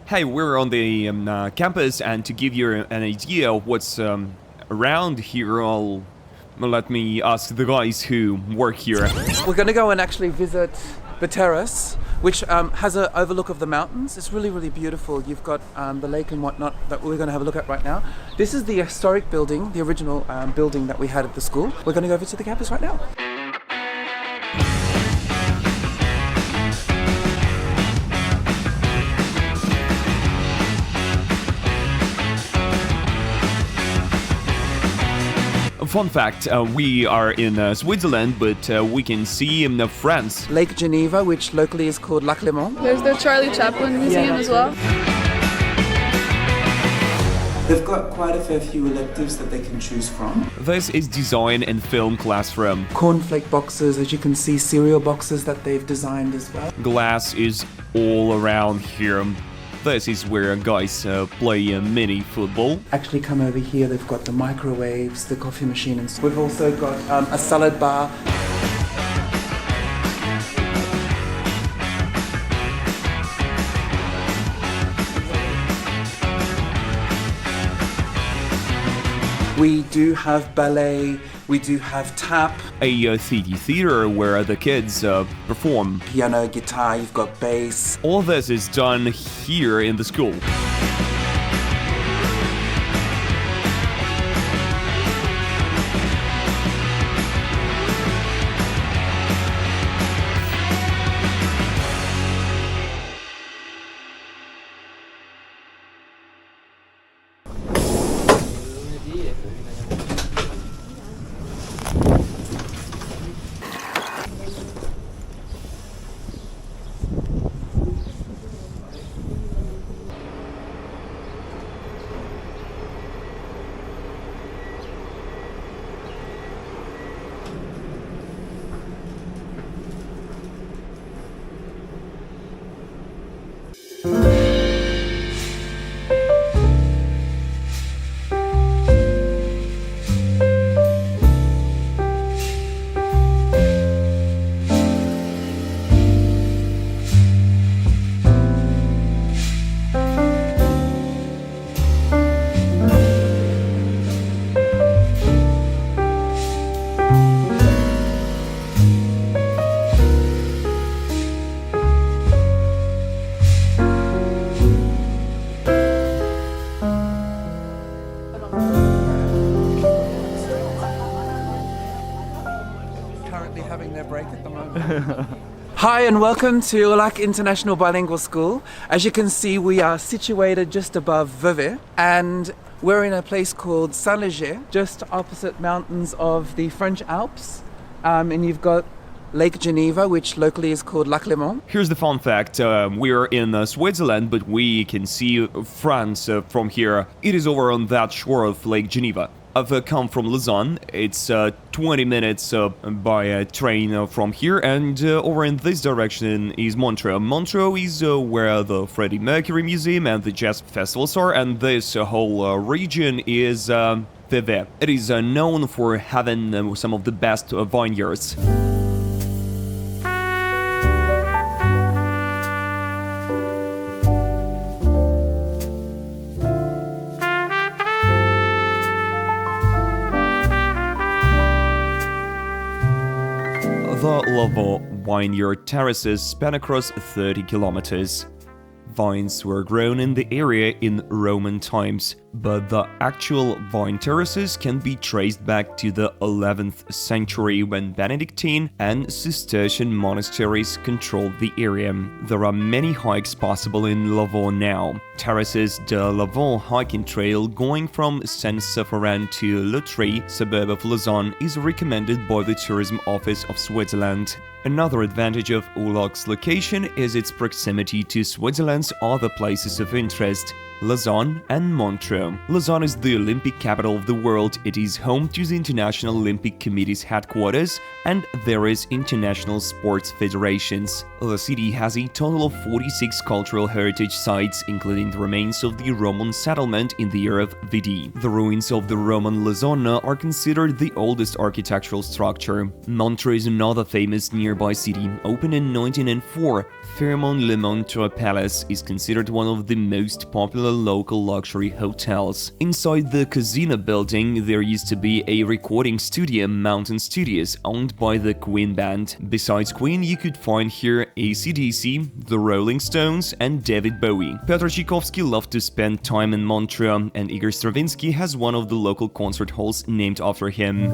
Hey, we're on the campus, and to give you an idea of what's around here, let me ask the guys who work here. We're going to go and actually visit the terrace, which has an overlook of the mountains. It's really, really beautiful. You've got the lake and whatnot that we're going to have a look at right now. This is the historic building, the original building that we had at the school. We're going to go visit the campus right now. Fun fact, we are in Switzerland, but we can see France. Lake Geneva, which locally is called Lac Léman. There's the Charlie Chaplin Museum as well. They've got quite a fair few electives that they can choose from. This is design and film classroom. Cornflake boxes, as you can see, cereal boxes that they've designed as well. Glass is all around here. This is where guys play mini football. Actually come over here, they've got the microwaves, the coffee machine, and we've also got a salad bar. We do have ballet, we do have tap. A theater where the kids perform. Piano, guitar, you've got bass. All this is done here in the school. Having their break at the moment. Hi and welcome to Haut Lac International Bilingual School. As you can see, we are situated just above Vevey, and we're in a place called Saint-Léger, just opposite mountains of the French Alps. And you've got Lake Geneva, which locally is called Lac Léman. Here's the fun fact, we're in Switzerland, but we can see France from here. It is over on that shore of Lake Geneva. I've come from Lausanne. It's 20 minutes by train from here, and over in this direction is Montreux. Montreux is where the Freddie Mercury Museum and the jazz festivals are, and this whole region is Vevey. It is known for having some of the best vineyards. The Lavaux Vineyard terraces span across 30 kilometers. Vines were grown in the area in Roman times, but the actual vine terraces can be traced back to the 11th century when Benedictine and Cistercian monasteries controlled the area. There are many hikes possible in Lavaux now. Terraces de Lavaux hiking trail going from Saint-Sephirin to Le Tri, suburb of Lausanne, is recommended by the Tourism Office of Switzerland. Another advantage of Haut Lac's location is its proximity to Switzerland's other places of interest. Lausanne and Montreux. Lausanne is the Olympic capital of the world. It is home to the International Olympic Committee's headquarters and various international sports federations. The city has a total of 46 cultural heritage sites, including the remains of the Roman settlement in the era of Vidi. The ruins of the Roman Lausanne are considered the oldest architectural structure. Montreux is another famous nearby city. Opened in 1904, Fairmont-le-Montreux Palace is considered one of the most popular local luxury hotels. Inside the casino building, there used to be a recording studio, Mountain Studios, owned by the Queen Band. Besides Queen, you could find here AC/DC, the Rolling Stones, and David Bowie. Petr Tchaikovsky loved to spend time in Montreux, and Igor Stravinsky has one of the local concert halls named after him.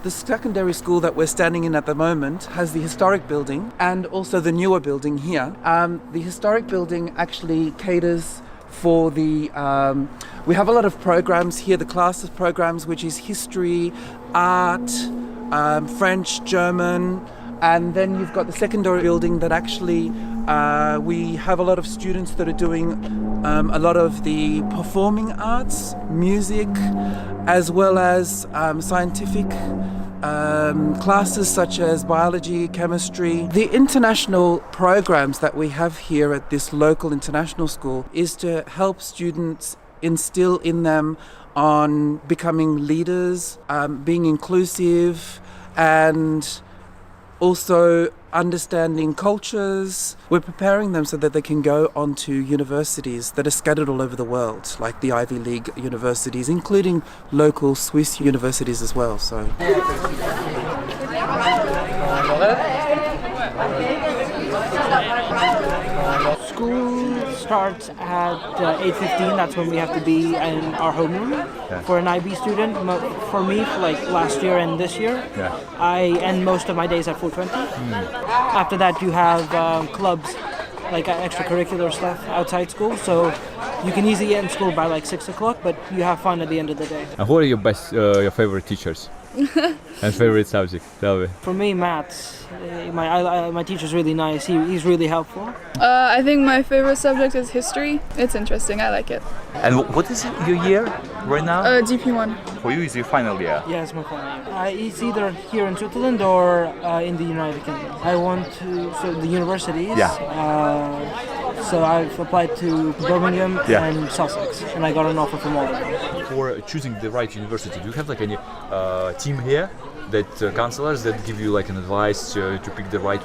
The secondary school that we're standing in at the moment has the historic building and also the newer building here. The historic building actually caters for the... we have a lot of programs here, the classes programs, which is history, art, French, German, and then you've got the secondary building that actually we have a lot of students that are doing a lot of the performing arts, music, as well as scientific classes such as biology, chemistry. The international programs that we have here at this local international school is to help students instill in them on becoming leaders, being inclusive, and also understanding cultures. We're preparing them so that they can go on to universities that are scattered all over the world, like the Ivy League universities, including local Swiss universities as well. So. School starts at 8:15. That's when we have to be in our homeroom. For an IB student, for me, like last year and this year, I end most of my days at 4:20. After that, you have clubs, like extracurricular stuff outside school. So you can easily get in school by like 6 o'clock, but you have fun at the end of the day. And who are your favorite teachers? And favorite subject? Tell me. For me, maths. My teacher's really nice. He's really helpful. I think my favorite subject is history. It's interesting, I like it. And what is your year right now? GP1. For you, is your final year? Yeah, it's my final year. It's either here in Switzerland or in the United Kingdom. I want to, so the universities. Yeah. So I've applied to Birmingham and Sussex, and I got an offer from all of them. For choosing the right university, do you have like any team here that counselors that give you like an advice to pick the right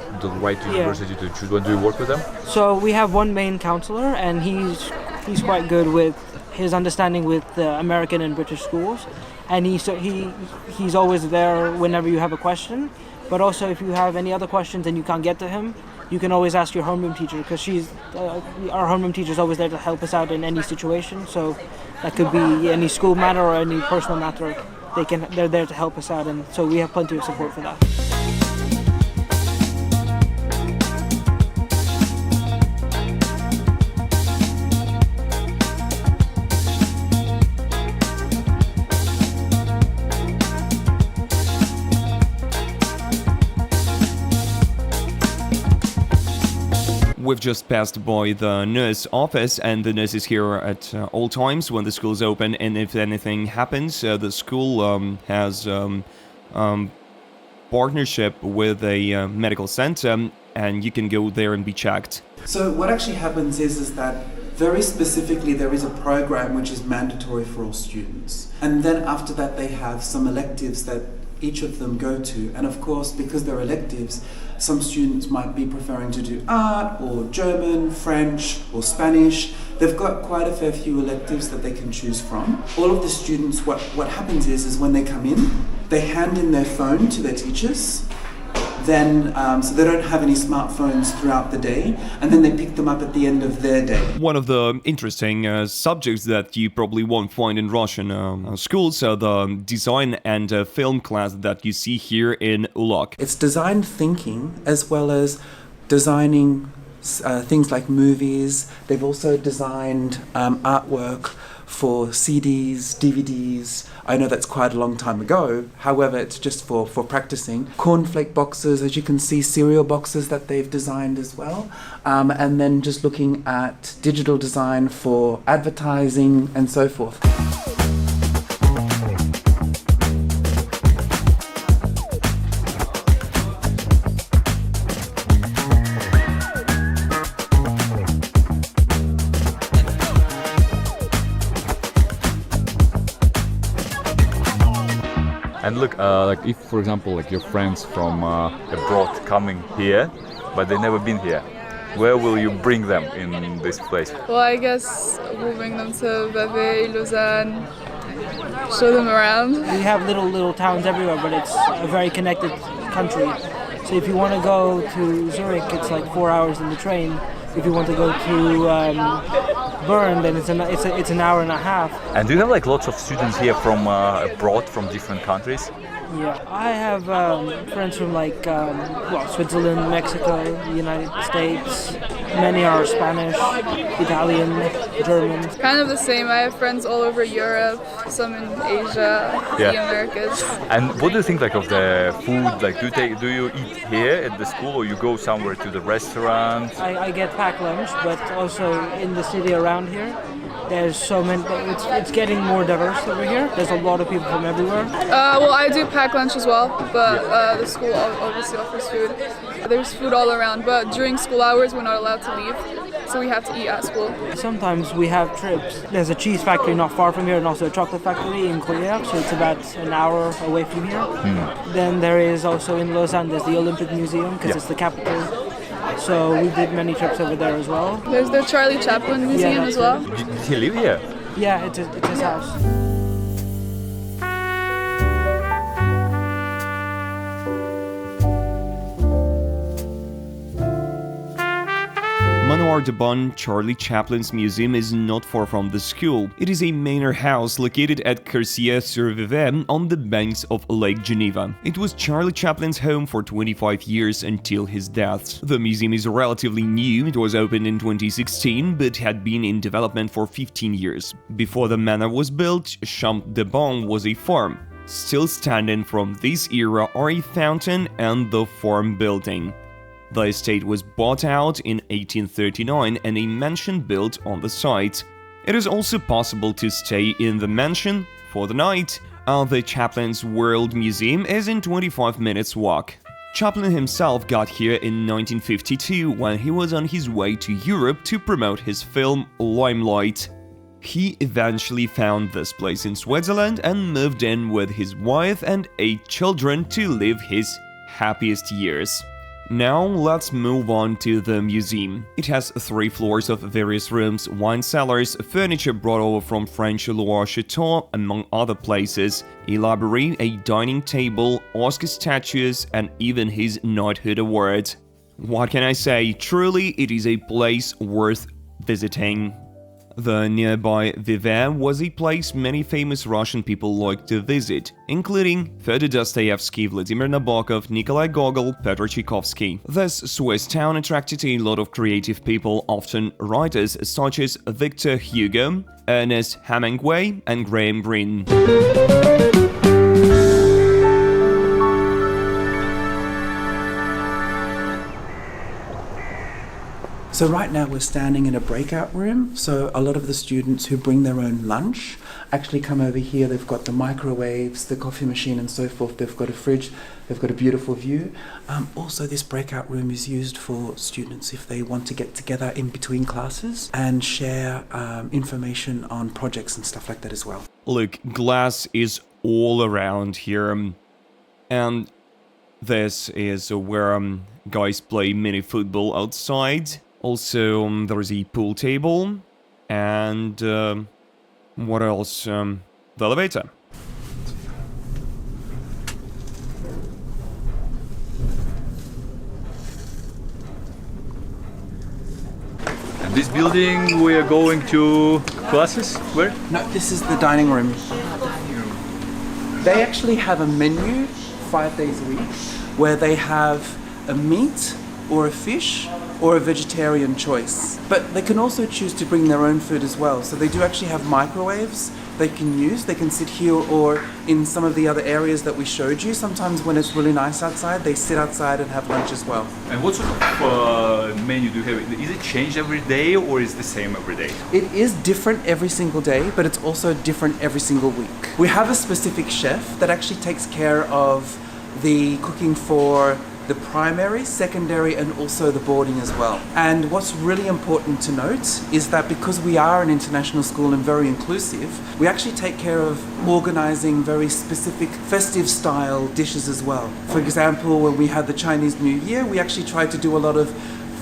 university to choose? When do you work with them? So we have one main counselor, and he's quite good with his understanding with American and British schools, and he's always there whenever you have a question. But also, if you have any other questions and you can't get to him, you can always ask your homeroom teacher, because our homeroom teacher is always there to help us out in any situation. So that could be any school matter or any personal matter. They're there to help us out, and so we have plenty of support for that. We've just passed by the nurse office, and the nurse is here at all times when the school's open, and if anything happens, the school has partnership with a medical center, and you can go there and be checked. So what actually happens is that very specifically there is a program which is mandatory for all students, and then after that they have some electives that each of them go to, and of course because they're electives, some students might be preferring to do art or German, French or Spanish. They've got quite a fair few electives that they can choose from. All of the students, what happens is when they come in, they hand in their phone to their teachers, then so they don't have any smartphones throughout the day, and then they pick them up at the end of their day. One of the interesting subjects that you probably won't find in Russian schools are the design and film class that you see here in HAUT LAC. It's design thinking as well as designing things like movies. They've also designed artwork for CDs, DVDs. I know that's quite a long time ago. However, it's just for practicing. Cornflake boxes, as you can see, cereal boxes that they've designed as well. And then just looking at digital design for advertising and so forth. And look, like if, for example, like your friends from abroad coming here, but they've never been here, where will you bring them in this place? Well, I guess we'll bring them to Vevey, Lausanne, show them around. We have little towns everywhere, but it's a very connected country. So if you want to go to Zurich, it's like 4 hours in the train. If you want to go to Bern, then it's an hour and a half. And do you have like lots of students here from abroad, from different countries? Yeah, I have friends from like Switzerland, Mexico, the United States. Many are Spanish, Italian, German. Kind of the same. I have friends all over Europe, some in Asia, Yeah. the Americas. And what do you think like of the food? Like, do you eat here at the school, or you go somewhere to the restaurant? I get packed lunch, but also in the city around here, there's so many. It's getting more diverse over here. There's a lot of people from everywhere. Well, I do pack lunch as well, but the school obviously offers food. There's food all around, but during school hours we're not allowed to leave, so we have to eat at school. Sometimes we have trips. There's a cheese factory not far from here, and also a chocolate factory in Gruyère, so it's about an hour away from here. Then there is also in Lausanne, there's the Olympic Museum, because it's the capital. So we did many trips over there as well. There's the Charlie Chaplin Museum as well. Did he live here? Yeah, it's his house. Manoir de Bonne, Charlie Chaplin's museum, is not far from the school. It is a manor house located at Quercieux-sur-Vevey on the banks of Lake Geneva. It was Charlie Chaplin's home for 25 years until his death. The museum is relatively new. It was opened in 2016 but had been in development for 15 years. Before the manor was built, Champ de Bonne was a farm. Still standing from this era are a fountain and the farm building. The estate was bought out in 1839 and a mansion built on the site. It is also possible to stay in the mansion for the night. The Chaplin's World Museum is in 25 minutes walk. Chaplin himself got here in 1952 when he was on his way to Europe to promote his film Limelight. He eventually found this place in Switzerland and moved in with his wife and 8 children to live his happiest years. Now let's move on to the museum. It has 3 floors of various rooms, wine cellars, furniture brought over from French Loire Chateau, among other places, a library, a dining table, Oscar statues, and even his knighthood award. What can I say? Truly, it is a place worth visiting. The nearby Vevey was a place many famous Russian people liked to visit, including Fyodor Dostoevsky, Vladimir Nabokov, Nikolai Gogol, Petr Tchaikovsky. This Swiss town attracted a lot of creative people, often writers such as Victor Hugo, Ernest Hemingway, and Graham Greene. So right now we're standing in a breakout room, so a lot of the students who bring their own lunch actually come over here. They've got the microwaves, the coffee machine and so forth. They've got a fridge, they've got a beautiful view. Also this breakout room is used for students if they want to get together in between classes and share information on projects and stuff like that as well. Look, glass is all around here, and this is where guys play mini football outside. Also, there's a pool table, and what else? The elevator. And this building we are going to classes? Where? No, this is the dining room. They actually have a menu 5 days a week where they have a meat or a fish or a vegetarian choice. But they can also choose to bring their own food as well. So they do actually have microwaves they can use. They can sit here or in some of the other areas that we showed you. Sometimes when it's really nice outside, they sit outside and have lunch as well. And what sort of menu do you have? Is it changed every day or is it the same every day? It is different every single day, but it's also different every single week. We have a specific chef that actually takes care of the cooking for the primary, secondary, and also the boarding as well. And what's really important to note is that because we are an international school and very inclusive, we actually take care of organizing very specific festive style dishes as well. For example, when we had the Chinese New Year, we actually tried to do a lot of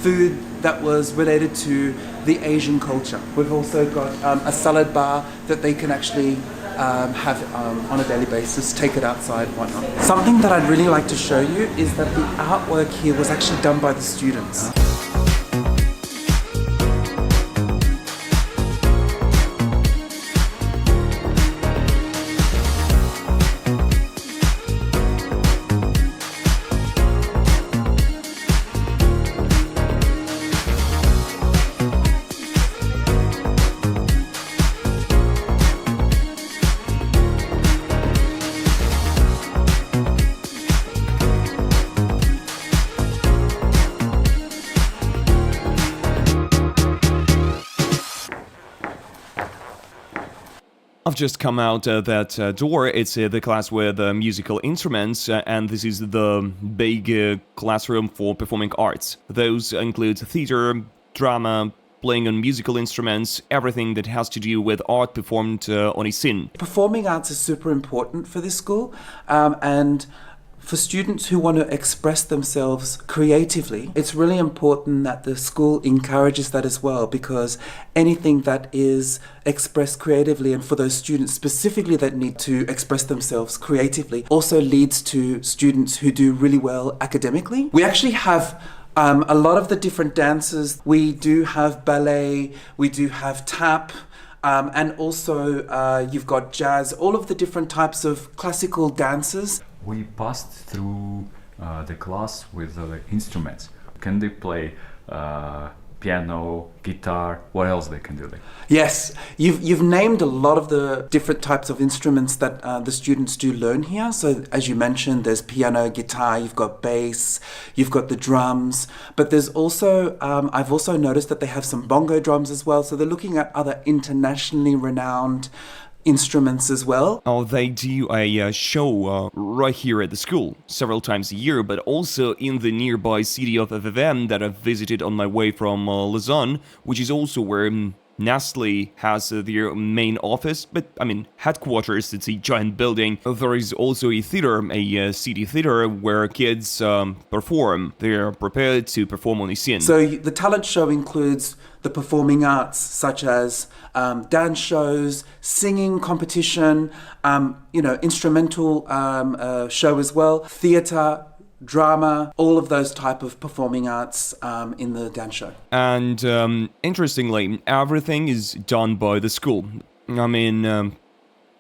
food that was related to the Asian culture. We've also got a salad bar that they can actually have on a daily basis, take it outside, whatnot. Something that I'd really like to show you is that the artwork here was actually done by the students. I've just come out that door. It's the class with musical instruments, and this is the big classroom for performing arts. Those include theater, drama, playing on musical instruments, everything that has to do with art performed on a scene. Performing arts is super important for this school, and for students who want to express themselves creatively, it's really important that the school encourages that as well, because anything that is expressed creatively, and for those students specifically that need to express themselves creatively, also leads to students who do really well academically. We actually have a lot of the different dances. We do have ballet, we do have tap, and also you've got jazz, all of the different types of classical dances. We passed through the class with the instruments. Can they play piano, guitar? What else they can do? Yes, you've named a lot of the different types of instruments that the students do learn here. So as you mentioned, there's piano, guitar, you've got bass, you've got the drums, but there's also, I've also noticed that they have some bongo drums as well. So they're looking at other internationally renowned instruments as well. Oh, they do a show right here at the school several times a year, but also in the nearby city of Vevey that I've visited on my way from Lausanne, which is also where Nestle has their main office, but I mean headquarters. It's a giant building. There is also a theater, a city theater, where kids perform. They're prepared to perform on the scene. So the talent show includes the performing arts, such as dance shows, singing competition, instrumental show as well, theatre, drama, all of those type of performing arts in the dance show. And interestingly, everything is done by the school. I mean,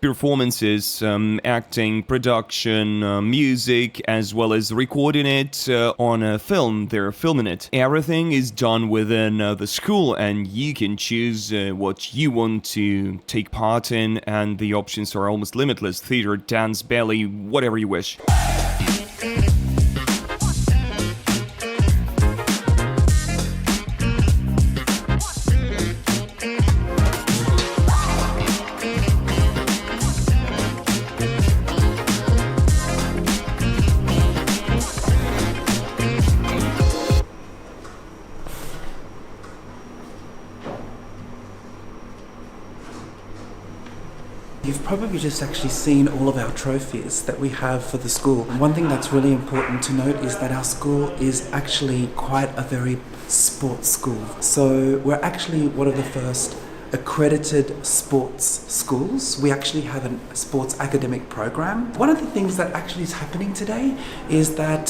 performances, acting, production, music, as well as recording it on a film. They're filming it. Everything is done within the school, and you can choose what you want to take part in, and the options are almost limitless. Theater, dance, ballet, whatever you wish. You've probably just actually seen all of our trophies that we have for the school. One thing that's really important to note is that our school is actually quite a very sports school. So we're actually one of the first accredited sports schools. We actually have a sports academic program. One of the things that actually is happening today is that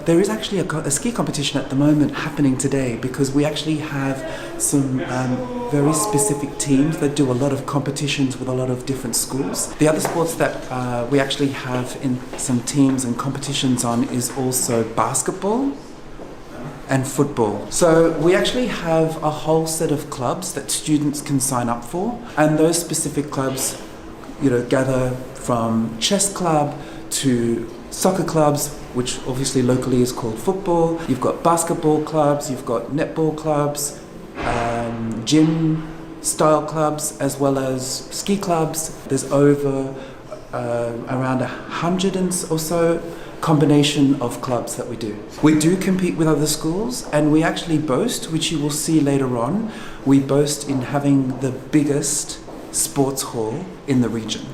there is actually a ski competition at the moment happening today, because we actually have some very specific teams that do a lot of competitions with a lot of different schools. The other sports that we actually have in some teams and competitions on is also basketball, and football. So we actually have a whole set of clubs that students can sign up for, and those specific clubs, gather from chess club to soccer clubs, which obviously locally is called football. You've got basketball clubs, you've got netball clubs, gym style clubs, as well as ski clubs. There's over around 100 or so combination of clubs that we do. We do compete with other schools, and we actually boast, which you will see later on, we boast in having the biggest sports hall in the region.